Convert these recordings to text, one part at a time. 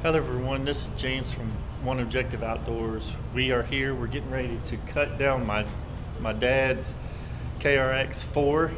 Hello everyone, this is James from One Objective Outdoors. We are here, we're getting ready to cut down my dad's KRX 4.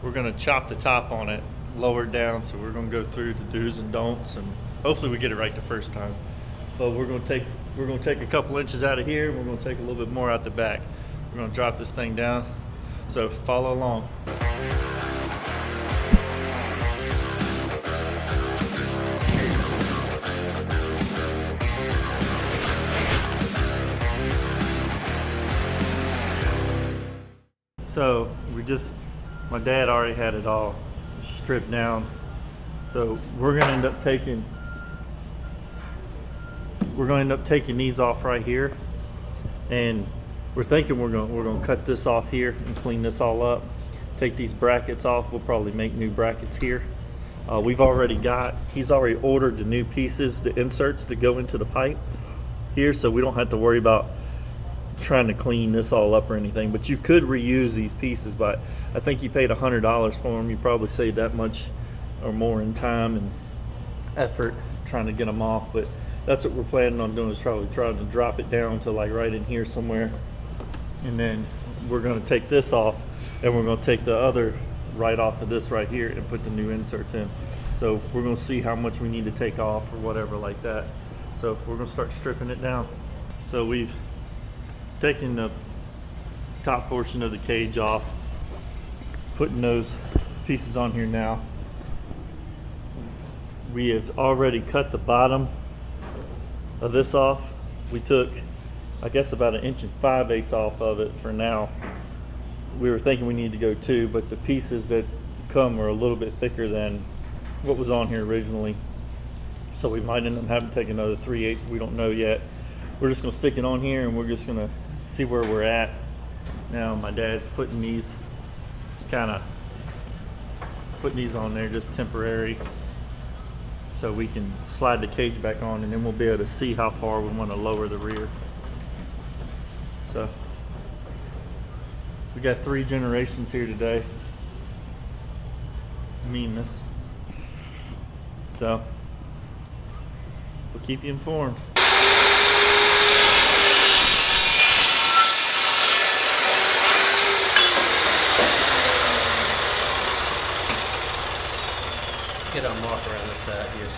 We're going to chop the top on it, lower it down, so we're going to go through the do's and don'ts, and hopefully we get it right the first time. But we're going to take a couple inches out of here, and we're going to take a little bit more out the back. We're going to drop this thing down, so follow along. So my dad already had it all stripped down. So we're gonna end up taking these off right here, and we're thinking we're gonna cut this off here and clean this all up. Take these brackets off. We'll probably make new brackets here. He's already ordered the new pieces, the inserts that go into the pipe here, so we don't have to worry about trying to clean this all up or anything. But you could reuse these pieces, but I think you paid $100 for them. You probably saved that much or more in time and effort trying to get them off. But that's what we're planning on doing, is probably trying to drop it down to like right in here somewhere, and then we're going to take this off, and we're going to take the other right off of this right here and put the new inserts in. So we're going to see how much we need to take off or whatever like that. So we're going to start stripping it down. So we've taking the top portion of the cage off, putting those pieces on here now. We have already cut the bottom of this off. We took, I guess, about 1 5/8 inches off of it for now. We were thinking we needed to go 2, but the pieces that come are a little bit thicker than what was on here originally. So we might end up having to take another 3/8. We don't know yet. We're just gonna stick it on here, and we're just gonna see where we're at. Now my dad's putting these, just kind of putting these on there just temporary, so we can slide the cage back on, and then we'll be able to see how far we want to lower the rear. So we got 3 generations here today. Meanness. So we'll keep you informed. Get a mark around the side here.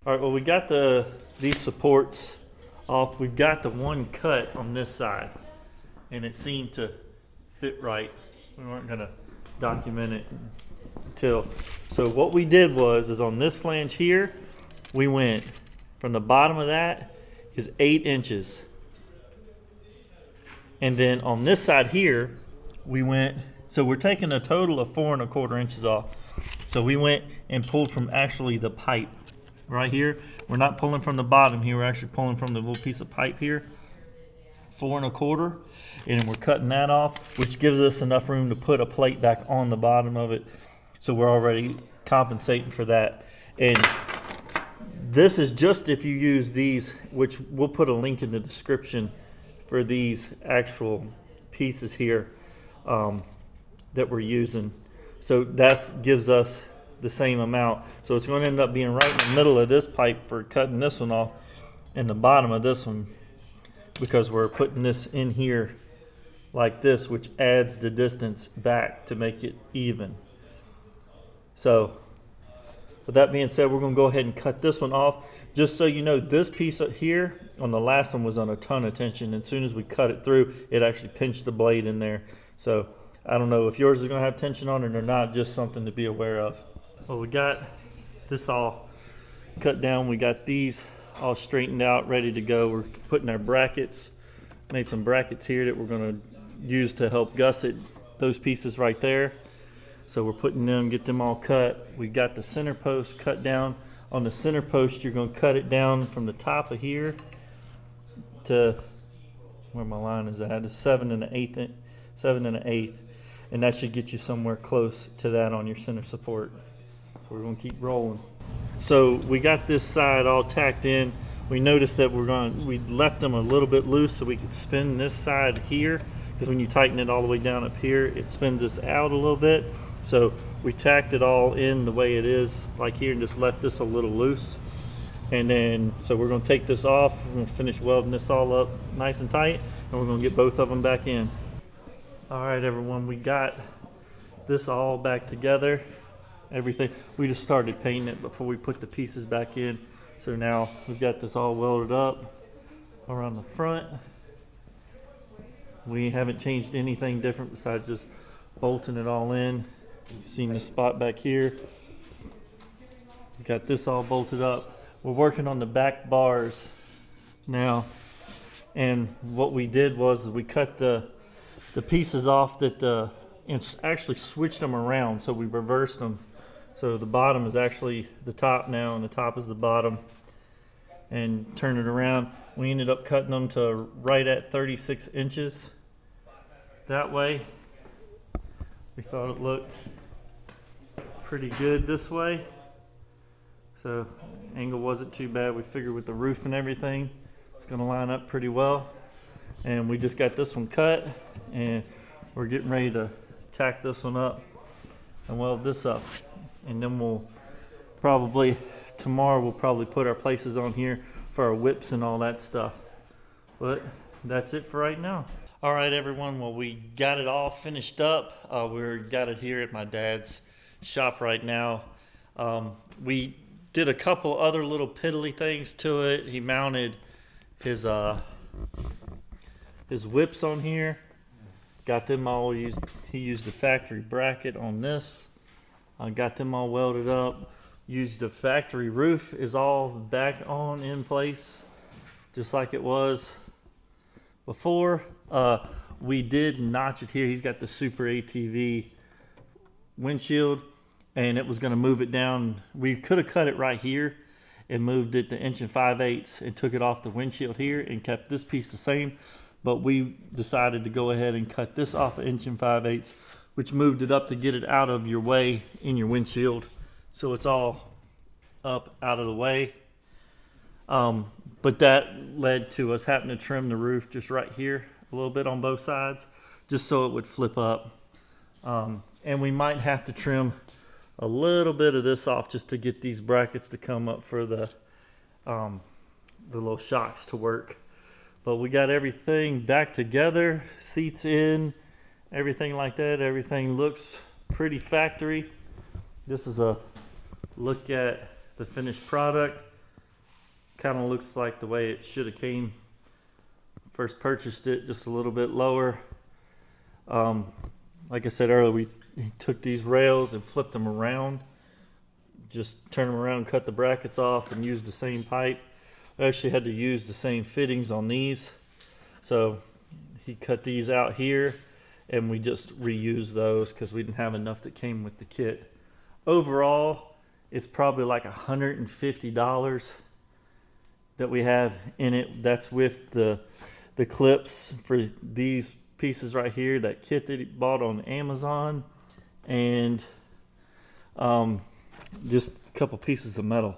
All right, well, we got these supports off. We've got the one cut on this side, and it seemed to fit right. We weren't gonna document it until. So what we did is on this flange here, we went from the bottom of that is 8 inches. And then on this side here, we went, so we're taking a total of 4 1/4 inches off. So we went and pulled from actually the pipe right here. We're not pulling from the bottom here, we're actually pulling from the little piece of pipe here, 4 1/4, and then we're cutting that off, which gives us enough room to put a plate back on the bottom of it. So we're already compensating for that. And this is just if you use these, which we'll put a link in the description for these actual pieces here that we're using. So that gives us the same amount. So it's going to end up being right in the middle of this pipe for cutting this one off, and the bottom of this one, because we're putting this in here like this, which adds the distance back to make it even. So with that being said, we're going to go ahead and cut this one off. Just so you know, this piece up here on the last one was on a ton of tension. As soon as we cut it through, it actually pinched the blade in there. So I don't know if yours is going to have tension on it or not, just something to be aware of. Well, we got this all cut down. We got these all straightened out, ready to go. We're putting our brackets, made some brackets here that we're going to use to help gusset those pieces right there. So we're putting them, get them all cut. We got the center post cut down. On the center post, you're going to cut it down from the top of here to where my line is at, is 7 1/8, 7 1/8, and that should get you somewhere close to that on your center support. So we're gonna keep rolling. So we got this side all tacked in. We noticed that we left them a little bit loose so we could spin this side here, because when you tighten it all the way down up here, it spins this out a little bit. So we tacked it all in the way it is, like here, and just left this a little loose. And then, so we're gonna take this off, we're gonna finish welding this all up nice and tight, and we're gonna get both of them back in. All right, everyone, we got this all back together. Everything, we just started painting it before we put the pieces back in. So now we've got this all welded up around the front. We haven't changed anything different besides just bolting it all in. You've seen the spot back here. We got this all bolted up. We're working on the back bars now. And what we did was we cut the pieces off that and actually switched them around. So we reversed them. So the bottom is actually the top now, and the top is the bottom. And turn it around. We ended up cutting them to right at 36 inches. That way, we thought it looked pretty good this way. So angle wasn't too bad. We figured with the roof and everything, it's gonna line up pretty well. And we just got this one cut, and we're getting ready to tack this one up and weld this up. And then tomorrow we'll probably put our places on here for our whips and all that stuff. But that's it for right now. All right, everyone, well, we got it all finished up. We got it here at my dad's shop right now. We did a couple other little piddly things to it. He mounted his whips on here. Got them all used. He used the factory bracket on this. I got them all welded up. Used the factory roof, is all back on in place, just like it was before. We did notch it here. He's got the Super ATV windshield, and it was going to move it down. We could have cut it right here and moved it to 1 5/8 and took it off the windshield here and kept this piece the same. But we decided to go ahead and cut this off at 1 5/8, which moved it up to get it out of your way in your windshield. So it's all up out of the way. But that led to us having to trim the roof just right here a little bit on both sides, just so it would flip up. And we might have to trim a little bit of this off just to get these brackets to come up for the little shocks to work. But we got everything back together, seats in, everything like that. Everything looks pretty factory. This is a look at the finished product. Kind of looks like the way it should have came. First purchased it, just a little bit lower. Like I said earlier, we took these rails and flipped them around. Just turn them around, cut the brackets off, and use the same pipe. I actually had to use the same fittings on these. So he cut these out here, and we just reused those because we didn't have enough that came with the kit. Overall, it's probably like $150 that we have in it. That's with the clips for these pieces right here, that kit that he bought on Amazon, and just a couple pieces of metal.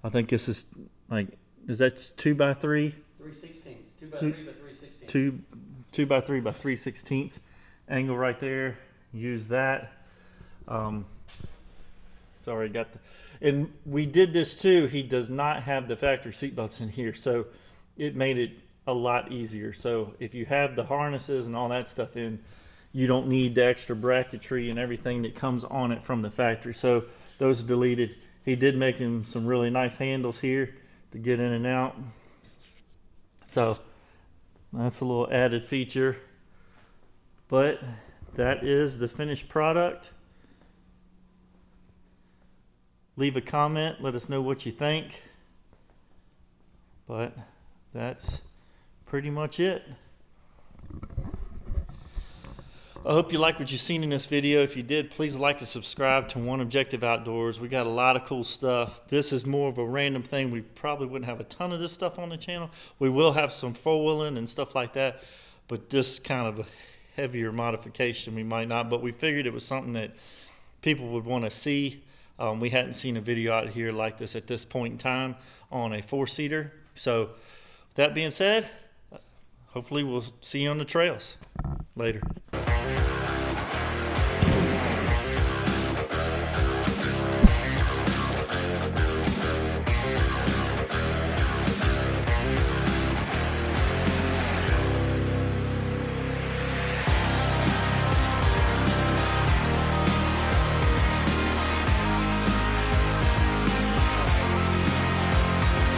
I think this is like, is that 2x3? 3/16. 2x3 by 3/16. 2x3 by 3/16 angle right there. Use that. Sorry, got the, and we did this too. He does not have the factory seatbelts in here, so it made it a lot easier. So if you have the harnesses and all that stuff in, you don't need the extra bracketry and everything that comes on it from the factory. So those are deleted. He did make him some really nice handles here to get in and out. So that's a little added feature. But that is the finished product. Leave a comment, let us know what you think. But that's pretty much it. I hope you like what you've seen in this video. If you did, please like and subscribe to One Objective Outdoors. We got a lot of cool stuff. This is more of a random thing. We probably wouldn't have a ton of this stuff on the channel. We will have some four-wheeling and stuff like that, but this kind of a heavier modification we might not, but we figured it was something that people would want to see. We hadn't seen a video out here like this at this point in time on a four-seater. So with that being said, hopefully we'll see you on the trails later.